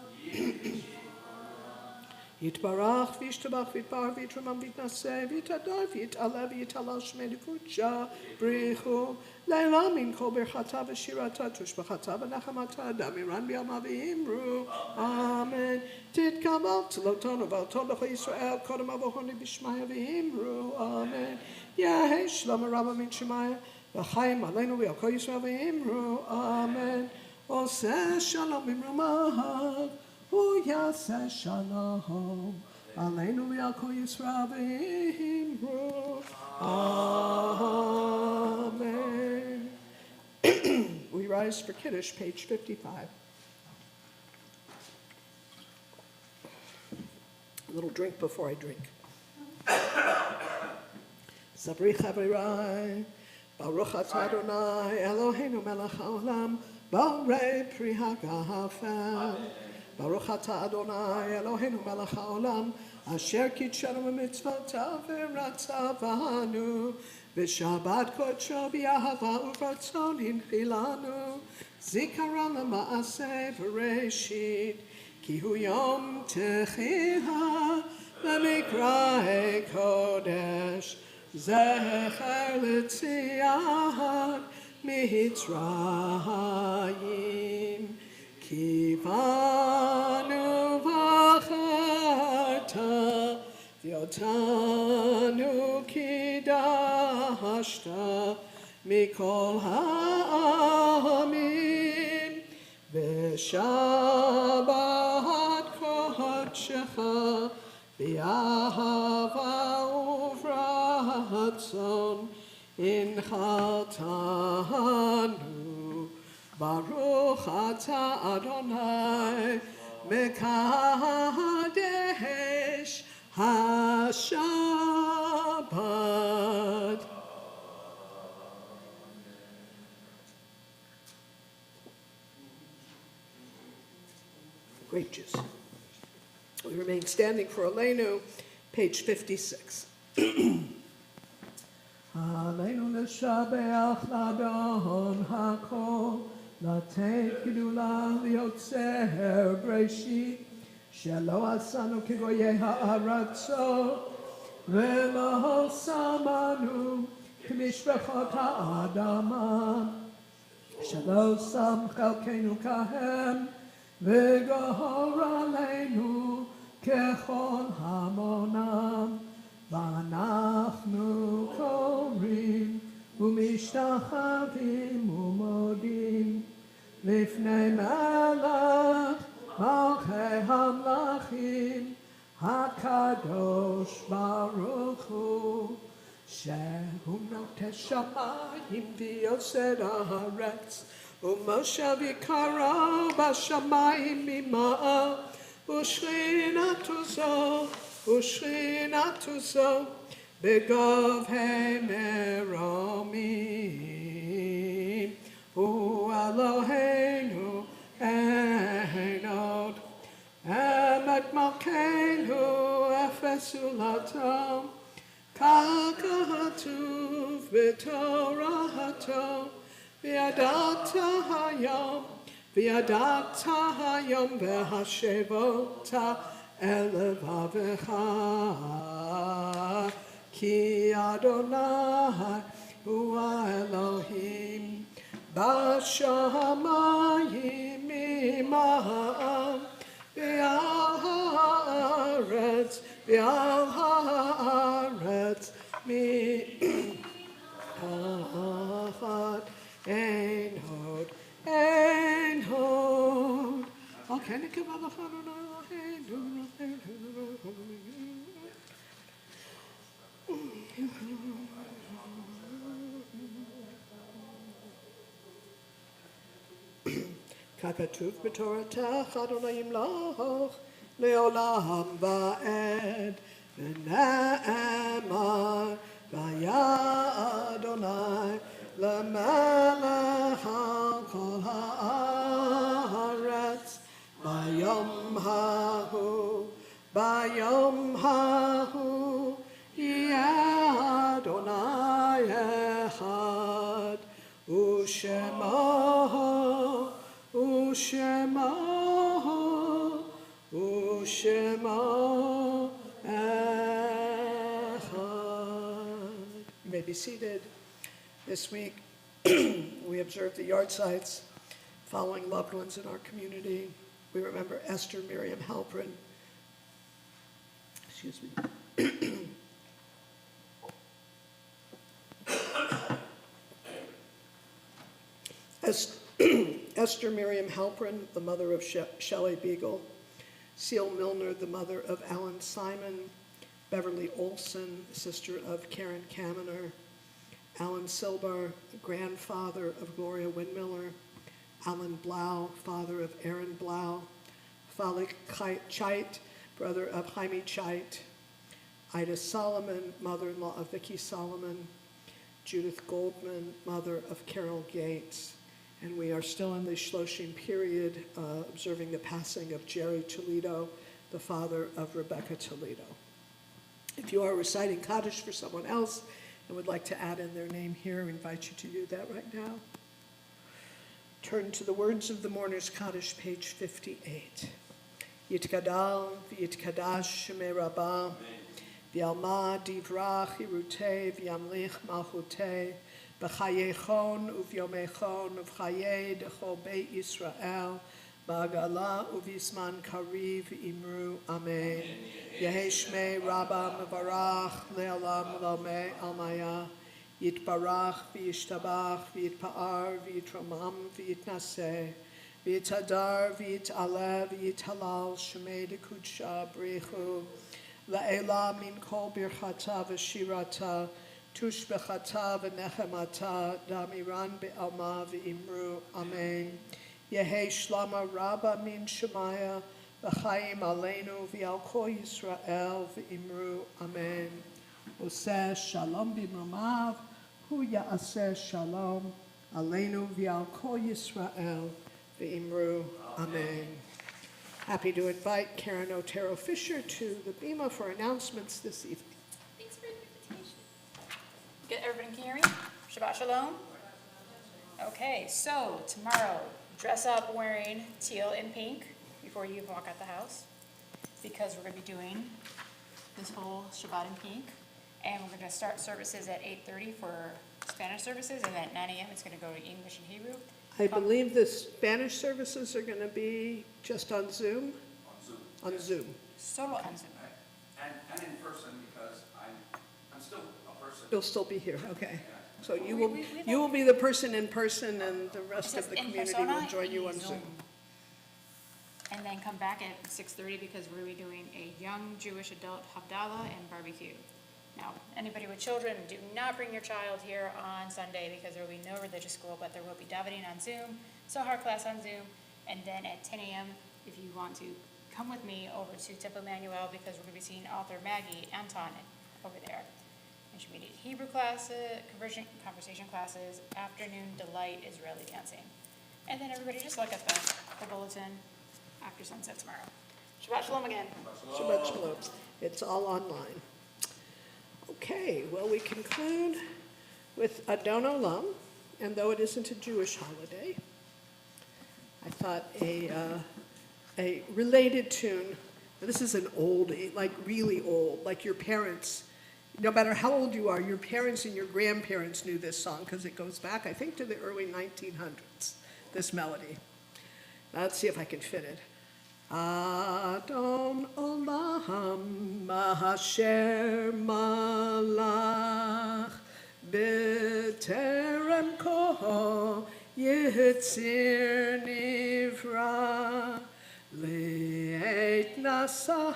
יתברך וישתבח ויתבר ויתרומם ויתנשא ויתהדר ויתעלה ויתעלה שמי לקודשה בריחו לעילמים כל ברכתה ושירתה תושבחתה ונחמתה דמירן בימה ואמרו אמן תתקבל תלותון ובלתון לכל ישראל קודם אבוהוני בשמיה ואמרו אמן יהי שלום רבה מן שמיה וחיים עלינו ועל כל ישראל ואמרו אמן עושה שלום במרומיו הוא יעשה שלום עלינו ועל כל ישראל ואמרו amen. We rise for Kiddush, page 55. A little drink before I drink. Sabri Chavrirai, Baruch atah Adonai, Eloheinu melech haolam, Borei pri hagafel. Baruch atah Adonai, Eloheinu melech haolam, Asher kitshanu b'mitzvotav v'ratzavanu, v'shabbat kodsho b'ahava u'ratzon hinchilanu, zikaron l'ma'aseh v'reshit, ki hu yom techila l'mikra'ei kodesh, zecher l'tzion mitzrayim, kivanu v'charta v'yotanu kidashta mikol ha'amim v'shabbat kodshecha v'ahava uvratzon inchatanu Baruch atah Adonai mekadesh haShabbat. Grape juice. We remain standing for Aleinu, page 56. עלינו לשבח לאדון הכל, לתת גדולה ליוצר בראשית, שלא עשנו כגויי הארצות, ולא שמנו כמשפחות האדמה, שלא שם חלקנו כהם, וגהור עלינו ככל המונם. ואנחנו קוראים ומשתחווים ומודים לפני מלך מלכי המלכים הקדוש ברוך הוא שהוא נוטה שמיים ויוסד הארץ ומושב יקרו בשמיים ממעל ושכינתו זו ושכינתו זו בגבהי מרומים הוא אלוהינו אין עוד עמק מלכנו אפס עולתו כך כתוב בתורתו וידעת היום והשבות אל לבבך כי אדוני הוא האלוהים בשמיים ממעל ועל הארץ מתחת אין עוד כן נקווה לך ככתוב בתורתך אדוני ימלוך לעולם ועד ונאמר והיה אדוני למלך על כל הארץ ביום ההוא יהיה אדוני אחד ושמו may be seated. This week, we observe the yard sites following loved ones in our community. We remember Esther Miriam Halprin. Excuse me. Esther Miriam Halprin, the mother of Shelley Beagle. Seal Milner, the mother of Alan Simon. Beverly Olson, sister of Karen Kaminer. Alan Silbar, grandfather of Gloria Windmiller. Alan Blau, father of Aaron Blau. Falik Chait, brother of Jaime Chait. Ida Solomon, mother-in-law of Vicky Solomon. Judith Goldman, mother of Carol Gates. And we are still in the Shloshim period, observing the passing of Jerry Toledo, the father of Rebecca Toledo. If you are reciting Kaddish for someone else and would like to add in their name here, I invite you to do that right now. Turn to the words of the Mourner's Kaddish, page 58. Yitkadal v'yitkadash shemei Rabbah, v'yalma divrach yirutei v'yamlich malchutei, b'chayechon uv'yomechon uv'chayei dechol beit Yisrael, ba'agala uv'yisman kariv imru amen. Yehi shmei Rabbah mevarach le'olam lomei almaya, yitbarach v'yishtabach v'yitpa'ar v'yitramam v'yitnaseh, v'yitadar v'yit'aleh v'yithalal shemei dekudsha b'richu, la'ela min kol birchata v'shirata, tushbechata v'nechemata, damiran be'alma v'imru amen. Yehi shlama Rabbah min shemaya, v'chaim aleinu v'al kol Yisrael v'imru amen. Oseh shalom b'imromav, hu ya'aseh shalom aleinu v'al kol Yisrael v'imru amen. Happy to invite Karen Otero Fisher to the Bima for announcements this evening. Thanks for the invitation. Good, everybody can hear me? Shabbat shalom. Okay, so tomorrow, dress up wearing teal and pink before you walk out the house, because we're going to be doing this whole Shabbat in pink, and we're going to start services at 8:30 for Spanish services, and at 9 a.m. it's going to go to English and Hebrew. I believe the Spanish services are going to be just on Zoom? On Zoom. Solo on Zoom. And in person, because I'm still a person. You'll still be here, okay. So you We will be the person in person, and the rest of the in community persona will join you on and Zoom. And then come back at 6:30 because we're going to be doing a young Jewish adult Havdalah and barbecue. Now, anybody with children, do not bring your child here on Sunday because there will be no religious school, but there will be davening on Zoom, Sohar class on Zoom, and then at 10 a.m., if you want to come with me over to Temple Emmanuel, because we're going to be seeing author Maggie Anton over there. Intermediate Hebrew classes, conversation classes, afternoon delight Israeli dancing. And then everybody just look at the bulletin after sunset tomorrow. Shabbat shalom again. Shabbat shalom. It's all online. Okay, well, we conclude with Adon Olam, and though it isn't a Jewish holiday, I thought a related tune, this is an old, like really old, like your parents, no matter how old you are, your parents and your grandparents knew this song because it goes back, I think, to the early 1900s, this melody. Now, let's see if I can fit it. Adon Olam Asher Malach B'terem Kol Yitzir Nivra Le'et Nasa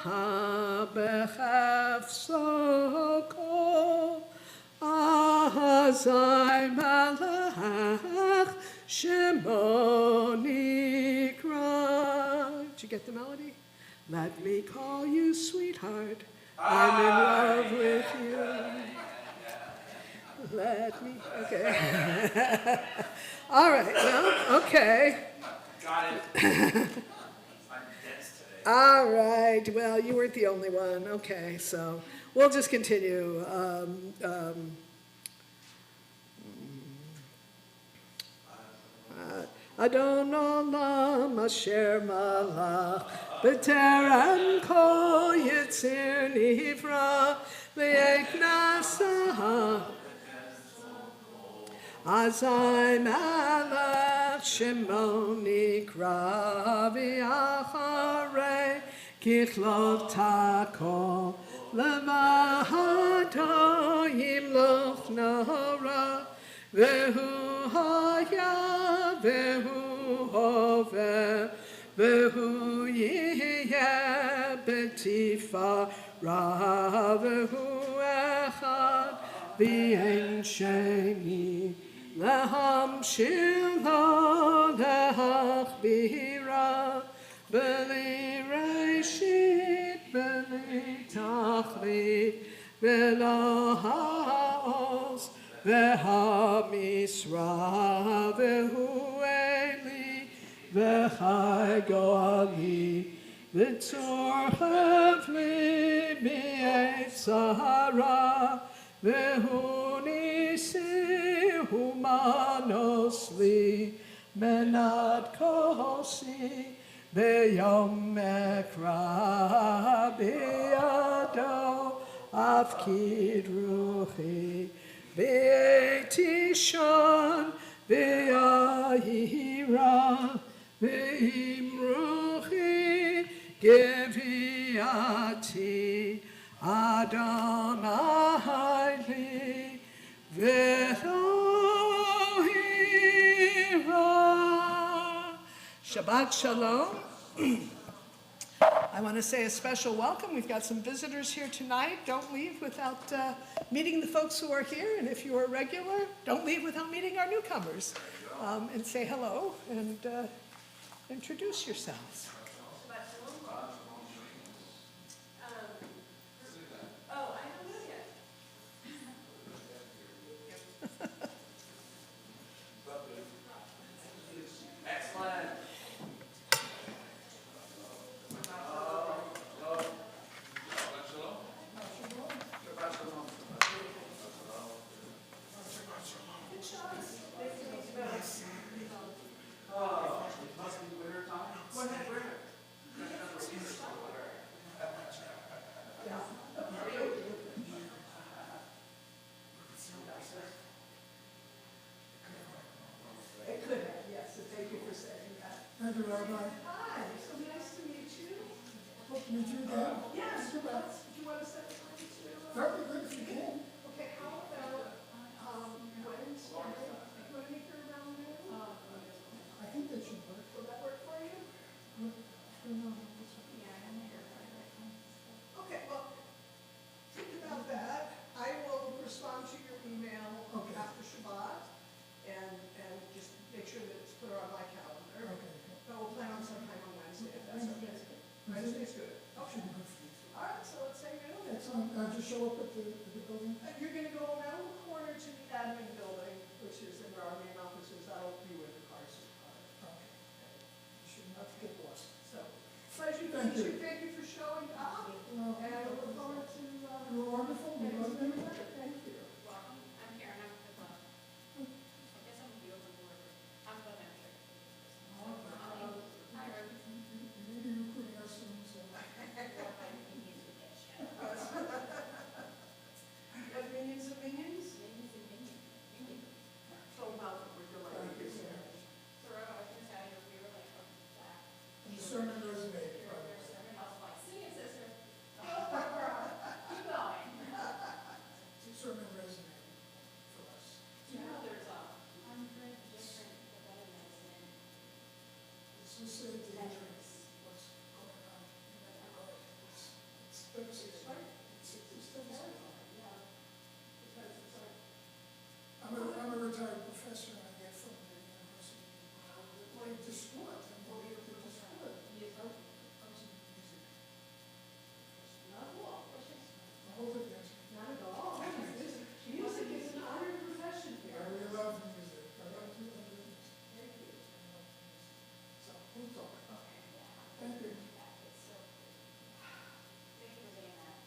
B'chafso Kol Azai Malach Shemo Nikra. Did you get the melody? Let me call you sweetheart, I'm in love with you. Let me, okay. All right, well, okay. Got it. I'm dense today. All right, well, you weren't the only one. Okay, so we'll just continue. Adon Olam Asher Malach B'terem Kol Yitzir Nivra Le'ek Nasa Azai Melech Shemo Nikra V'Acharei Kichlot Takol Levado Yimloch Nora Vehu Haya Vehu Hove Vehu Yeh B'Tifara Vehu Echad V'Ein Sheni Lehamshil Lo Lehachbira B'li Reshit B'li Tachlit V'lo Ha'os V'Hamisra V'hu Eli V'chai Goali V'tzor Havli Mi'et Sahara V'hu Nisi Humanos Li Menad Kosi B'yom Ekra B'yado Afkid Ruchi B'etishon B'yahira B'imruchi Geviati Adonai li V'Elohira. Shabbat Shalom. I want to say a special welcome. We've got some visitors here tonight. Don't leave without meeting the folks who are here. And if you are regular, don't leave without meeting our newcomers. And say hello and introduce yourselves. Thank you, Rabbi. Hi, so nice to meet you. Hope to meet you again. Yes, do you want to set time to? That'd be good if you can. Okay, how about Wednesday? You want to meet her around noon? I think that should work. Will that work for you? Okay, well, think about that. I will respond to your email after Shabbat and just make sure that it's put on my calendar. Okay. But we'll plan on sometime on Wednesday if that's okay. Wednesday's good. Okay. Should be good for you. All right, so let's say noon. Excellent. Just show up at the building. You're gonna go around the corner to the admin building, which is in our main offices. That'll be where the cars are. Okay. You should not get lost. So, pleasure to Thank meet you. you. Thank you for showing up. Well, And I look forward to, you were wonderful. We loved you. Thank you. Welcome, I'm here and I'm good luck. I guess I'm gonna be overboard, but I'm gonna check. Hi, Rob. Maybe you're putting us in some. Have minions of minions? So well, we're delighted. Thank you so much. So Rob, I was gonna tell you, we were like, back. The sermon resonated. I was like, sing it, sister. Keep going. The sermon resonated for us. You know, there's a hundred different developments in It's just a dangerous what's going on in that regard. It's devastating. It's devastating. I'm a retired professor and I get from the university. Like distraught. I'm distraught. I was in music. Not at all. The whole thing is, Not at all. Music is an honored profession I here. really love music. I love to love music. Thank you. So we'll talk. Thank you. Thank you for doing that.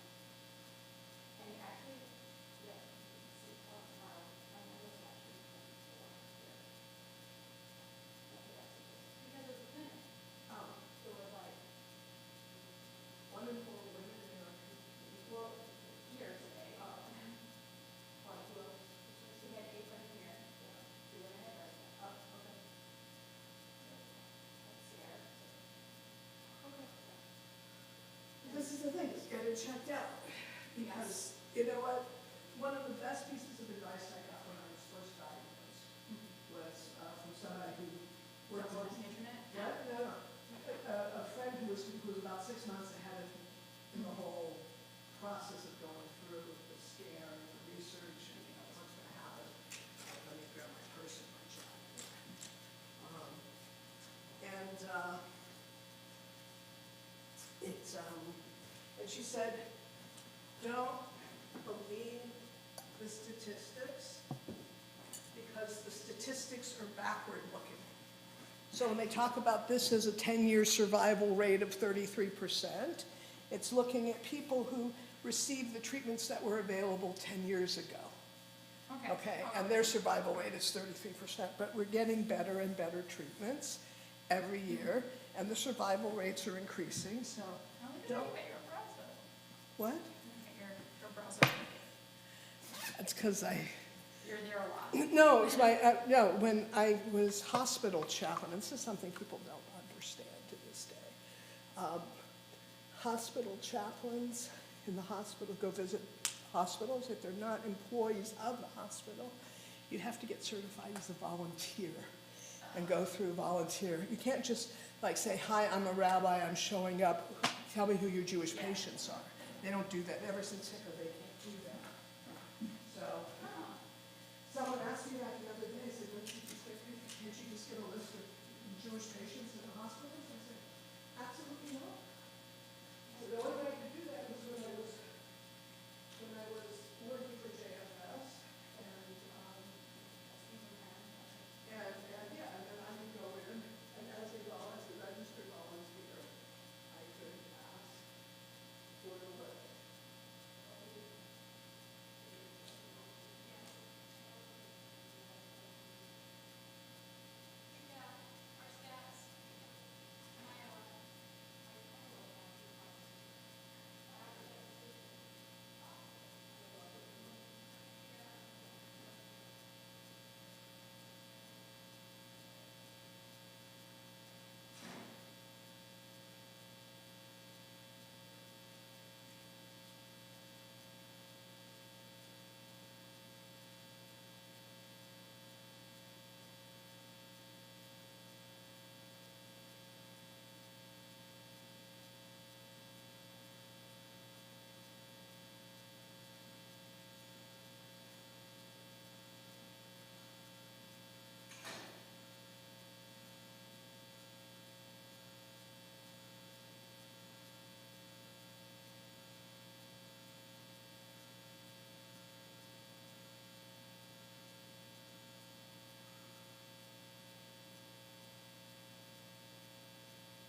And actually, yeah, tomorrow, my mother's actually 24 here. Because get checked out. Because, you know what, one of the best pieces of advice I got when I was first diagnosed was from somebody who worked on the internet. No. A friend who was about 6 months ahead of me in the whole process of going through the scare and the research and, you know, what's going to happen. Let me grab my purse and my jacket. And she said, don't believe the statistics because the statistics are backward looking. So when they talk about this as a 10-year survival rate of 33%, it's looking at people who received the treatments that were available 10 years ago. Okay, and their survival rate is 33%, but we're getting better and better treatments every year, and the survival rates are increasing, so don't. What? Your browser. That's because You're there a lot. no, it's my, no, when I was hospital chaplain, and this is something people don't understand to this day. Hospital chaplains in the hospital go visit hospitals. If they're not employees of the hospital, you have to get certified as a volunteer and go through volunteer. You can't just like say, hi, I'm a rabbi, I'm showing up, tell me who your Jewish patients are. They don't do that. Ever since Hitler,